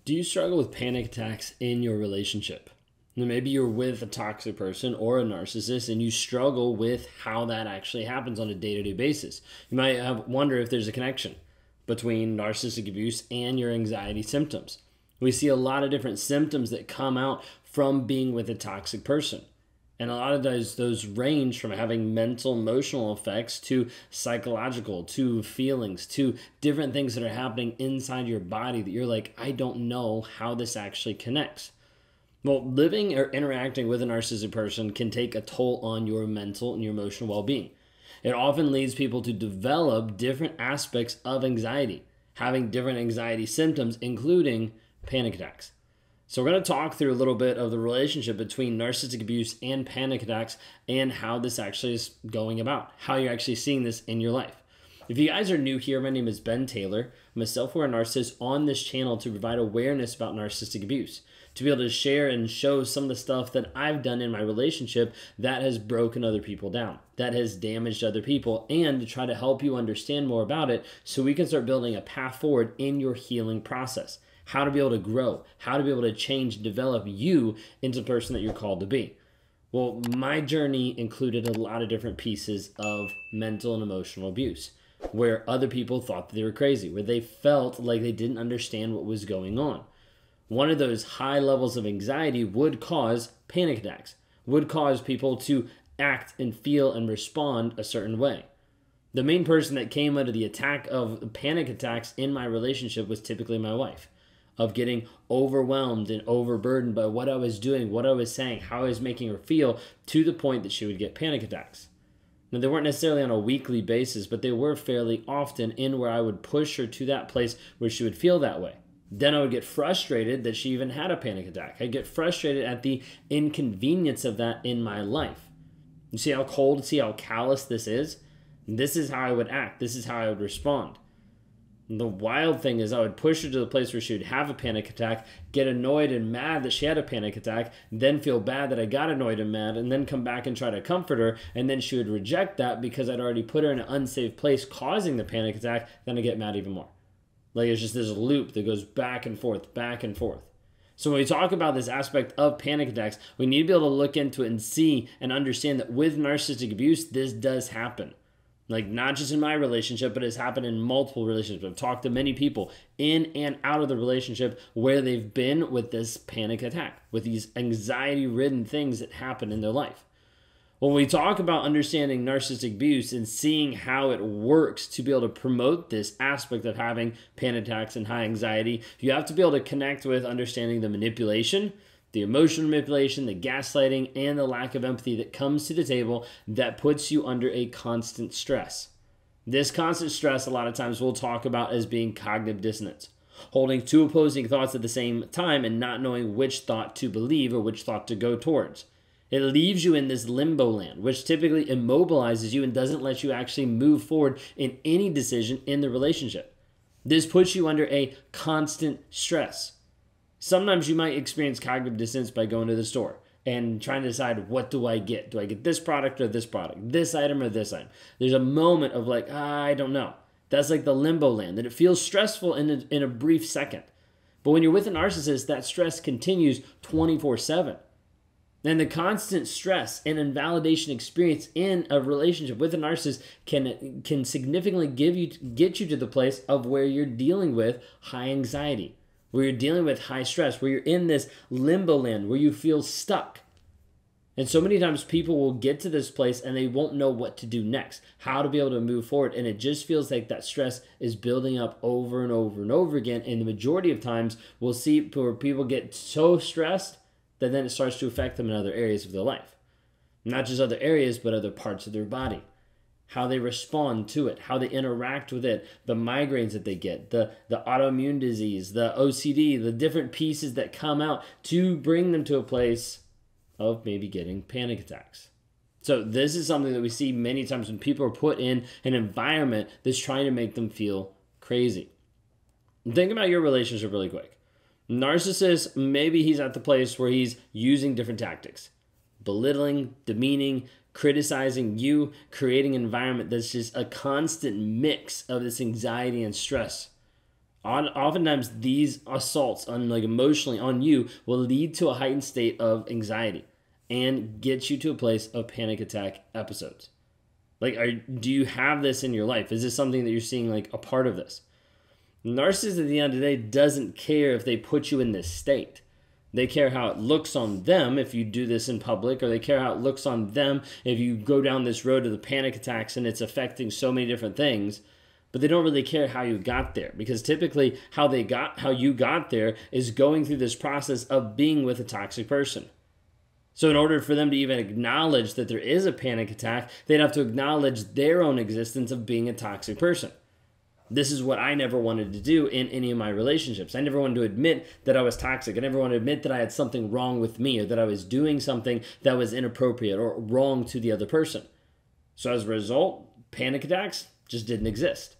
Do you struggle with panic attacks in your relationship? Now, maybe you're with a toxic person or a narcissist and you struggle with how that actually happens on a day-to-day basis. You might wonder if there's a connection between narcissistic abuse and your anxiety symptoms. We see a lot of different symptoms that come out from being with a toxic person. And a lot of those range from having mental, emotional effects to psychological, to feelings, to different things that are happening inside your body that you're like, I don't know how this actually connects. Well, living or interacting with a narcissistic person can take a toll on your mental and your emotional well-being. It often leads people to develop different aspects of anxiety, having different anxiety symptoms, including panic attacks. So we're going to talk through a little bit of the relationship between narcissistic abuse and panic attacks and how this actually is going about, how you're actually seeing this in your life. If you guys are new here, my name is Ben Taylor. I'm a self-aware narcissist on this channel to provide awareness about narcissistic abuse, to be able to share and show some of the stuff that I've done in my relationship that has broken other people down, that has damaged other people, and to try to help you understand more about it so we can start building a path forward in your healing process. How to be able to grow, how to be able to change, develop you into the person that you're called to be. Well, my journey included a lot of different pieces of mental and emotional abuse, where other people thought that they were crazy, where they felt like they didn't understand what was going on. One of those high levels of anxiety would cause panic attacks, would cause people to act and feel and respond a certain way. The main person that came under the attack of panic attacks in my relationship was typically my wife, of getting overwhelmed and overburdened by what I was doing, what I was saying, how I was making her feel, to the point that she would get panic attacks. Now, they weren't necessarily on a weekly basis, but they were fairly often in where I would push her to that place where she would feel that way. Then I would get frustrated that she even had a panic attack. I'd get frustrated at the inconvenience of that in my life. You see how cold, see how callous this is? This is how I would act. This is how I would respond. The wild thing is I would push her to the place where she would have a panic attack, get annoyed and mad that she had a panic attack, then feel bad that I got annoyed and mad, and then come back and try to comfort her, and then she would reject that because I'd already put her in an unsafe place causing the panic attack, then I get mad even more. Like it's just this loop that goes back and forth, back and forth. So when we talk about this aspect of panic attacks, we need to be able to look into it and see and understand that with narcissistic abuse, this does happen. Like not just in my relationship, but it's happened in multiple relationships. I've talked to many people in and out of the relationship where they've been with this panic attack, with these anxiety-ridden things that happen in their life. When we talk about understanding narcissistic abuse and seeing how it works to be able to promote this aspect of having panic attacks and high anxiety, you have to be able to connect with understanding the manipulation, the emotional manipulation, the gaslighting, and the lack of empathy that comes to the table that puts you under a constant stress. This constant stress, a lot of times we'll talk about as being cognitive dissonance, holding two opposing thoughts at the same time and not knowing which thought to believe or which thought to go towards. It leaves you in this limbo land, which typically immobilizes you and doesn't let you actually move forward in any decision in the relationship. This puts you under a constant stress. Sometimes you might experience cognitive dissonance by going to the store and trying to decide, what do I get? Do I get this product or this product? This item or this item? There's a moment of like, I don't know. That's like the limbo land, and it feels stressful in a brief second. But when you're with a narcissist, that stress continues 24/7. And the constant stress and invalidation experience in a relationship with a narcissist can significantly get you to the place of where you're dealing with high anxiety, where you're dealing with high stress, where you're in this limbo land, where you feel stuck. And so many times people will get to this place and they won't know what to do next, how to be able to move forward. And it just feels like that stress is building up over and over and over again. And the majority of times we'll see where people get so stressed that then it starts to affect them in other areas of their life. Not just other areas, but other parts of their body. How they respond to it, how they interact with it, the migraines that they get, the autoimmune disease, the OCD, the different pieces that come out to bring them to a place of maybe getting panic attacks. So this is something that we see many times when people are put in an environment that's trying to make them feel crazy. Think about your relationship really quick. Narcissist, maybe he's at the place where he's using different tactics, belittling, demeaning, criticizing you, creating an environment that's just a constant mix of this anxiety and stress. Oftentimes these assaults on like emotionally on you will lead to a heightened state of anxiety and get you to a place of panic attack episodes. Like, do you have this in your life? Is this something that you're seeing like a part of this? Narcissist at the end of the day doesn't care if they put you in this state. They care how it looks on them if you do this in public, or they care how it looks on them if you go down this road of the panic attacks and it's affecting so many different things. But they don't really care how you got there, because typically how you got there is going through this process of being with a toxic person. So in order for them to even acknowledge that there is a panic attack, they'd have to acknowledge their own existence of being a toxic person. This is what I never wanted to do in any of my relationships. I never wanted to admit that I was toxic. I never wanted to admit that I had something wrong with me, or that I was doing something that was inappropriate or wrong to the other person. So as a result, panic attacks just didn't exist.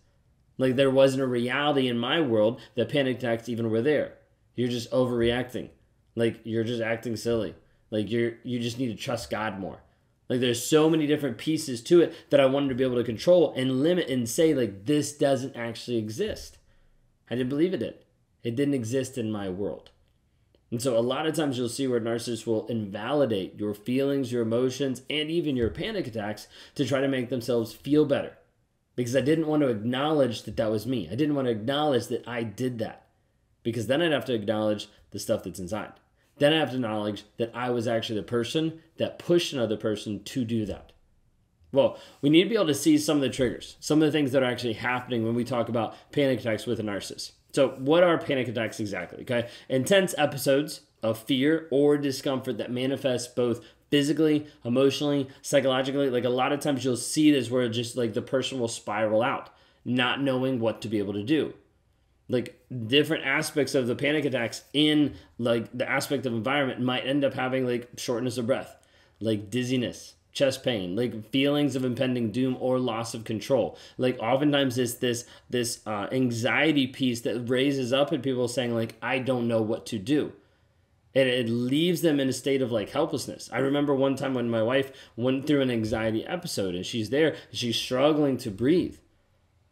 Like, there wasn't a reality in my world that panic attacks even were there. You're just overreacting. Like, you're just acting silly. Like, you just need to trust God more. Like, there's so many different pieces to it that I wanted to be able to control and limit and say, like, this doesn't actually exist. I didn't believe it did. It didn't exist in my world. And so a lot of times you'll see where narcissists will invalidate your feelings, your emotions, and even your panic attacks to try to make themselves feel better. Because I didn't want to acknowledge that that was me. I didn't want to acknowledge that I did that. Because then I'd have to acknowledge the stuff that's inside. Then I have to acknowledge that I was actually the person that pushed another person to do that. Well, we need to be able to see some of the triggers, some of the things that are actually happening when we talk about panic attacks with a narcissist. So what are panic attacks exactly? Okay, intense episodes of fear or discomfort that manifest both physically, emotionally, psychologically. Like, a lot of times you'll see this where just like the person will spiral out, not knowing what to be able to do. Like, different aspects of the panic attacks in like the aspect of environment might end up having like shortness of breath, like dizziness, chest pain, like feelings of impending doom or loss of control. Like, oftentimes it's this anxiety piece that raises up in people saying like, I don't know what to do. And it leaves them in a state of like helplessness. I remember one time when my wife went through an anxiety episode and she's there, she's struggling to breathe.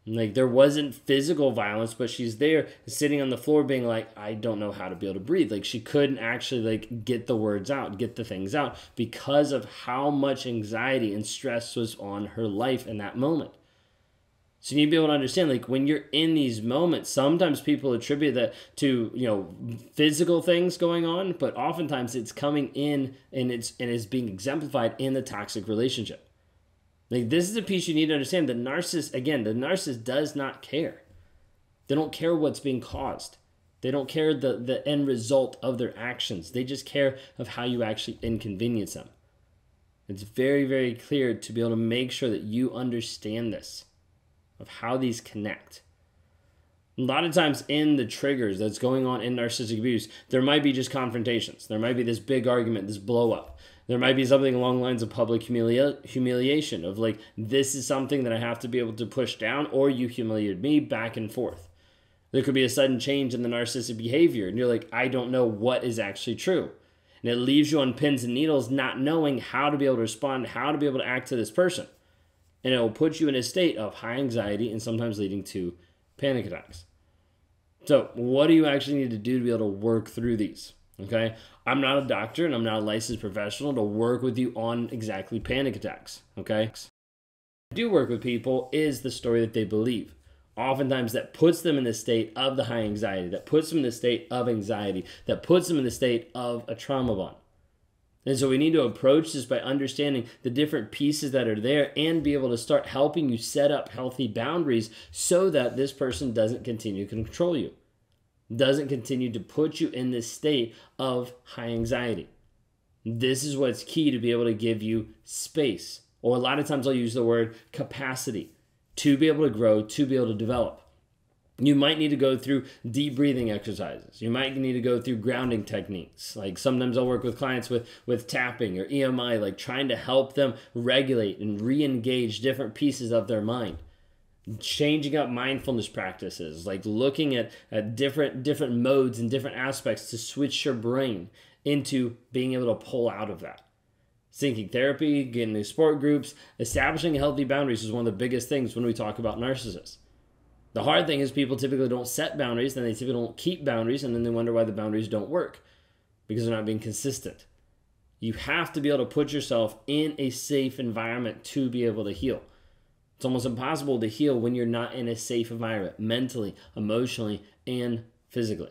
Like, there wasn't physical violence, but she's there sitting on the floor being like, I don't know how to be able to breathe. Like, she couldn't actually like get the words out, get the things out because of how much anxiety and stress was on her life in that moment. So you need to be able to understand, like, when you're in these moments, sometimes people attribute that to, physical things going on, but oftentimes it's coming in and it's being exemplified in the toxic relationship. Like, this is a piece you need to understand. The narcissist does not care. They don't care what's being caused. They don't care the end result of their actions. They just care of how you actually inconvenience them. It's very, very clear to be able to make sure that you understand this, of how these connect. A lot of times in the triggers that's going on in narcissistic abuse, there might be just confrontations. There might be this big argument, this blow up. There might be something along the lines of public humiliation of like, this is something that I have to be able to push down, or you humiliated me, back and forth. There could be a sudden change in the narcissistic behavior and you're like, I don't know what is actually true. And it leaves you on pins and needles, not knowing how to be able to respond, how to be able to act to this person. And it will put you in a state of high anxiety and sometimes leading to panic attacks. So what do you actually need to do to be able to work through these? Okay, I'm not a doctor and I'm not a licensed professional to work with you on exactly panic attacks. Okay, what I do work with people is the story that they believe. Oftentimes that puts them in the state of the high anxiety, that puts them in the state of anxiety, that puts them in the state of a trauma bond. And so we need to approach this by understanding the different pieces that are there and be able to start helping you set up healthy boundaries so that this person doesn't continue to control you, doesn't continue to put you in this state of high anxiety. This is what's key to be able to give you space, or a lot of times I'll use the word capacity, to be able to grow, to be able to develop. You might need to go through deep breathing exercises. You might need to go through grounding techniques. Like, sometimes I'll work with clients with tapping or EMI, like trying to help them regulate and re-engage different pieces of their mind. Changing up mindfulness practices, like looking at different modes and different aspects to switch your brain into being able to pull out of that. Thinking therapy, getting into support groups, establishing healthy boundaries is one of the biggest things when we talk about narcissists. The hard thing is people typically don't set boundaries, then they typically don't keep boundaries, and then they wonder why the boundaries don't work because they're not being consistent. You have to be able to put yourself in a safe environment to be able to heal. It's almost impossible to heal when you're not in a safe environment, mentally, emotionally, and physically.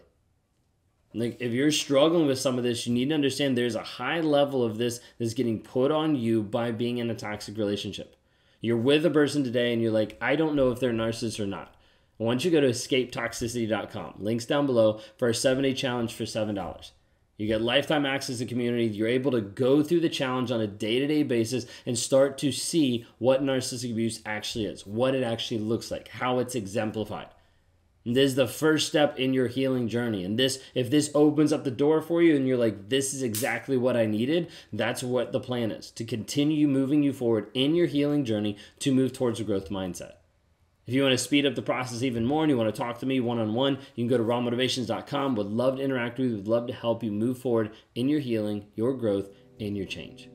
Like, if you're struggling with some of this, you need to understand there's a high level of this that's getting put on you by being in a toxic relationship. You're with a person today and you're like, I don't know if they're a narcissist or not. I want you to go to escapetoxicity.com. Links down below for a 7-day challenge for $7. You get lifetime access to community. You're able to go through the challenge on a day-to-day basis and start to see what narcissistic abuse actually is, what it actually looks like, how it's exemplified. And this is the first step in your healing journey. And if this opens up the door for you and you're like, this is exactly what I needed, that's what the plan is, to continue moving you forward in your healing journey to move towards a growth mindset. If you want to speed up the process even more and you want to talk to me one-on-one, you can go to rawmotivations.com. Would love to interact with you. Would love to help you move forward in your healing, your growth, and your change.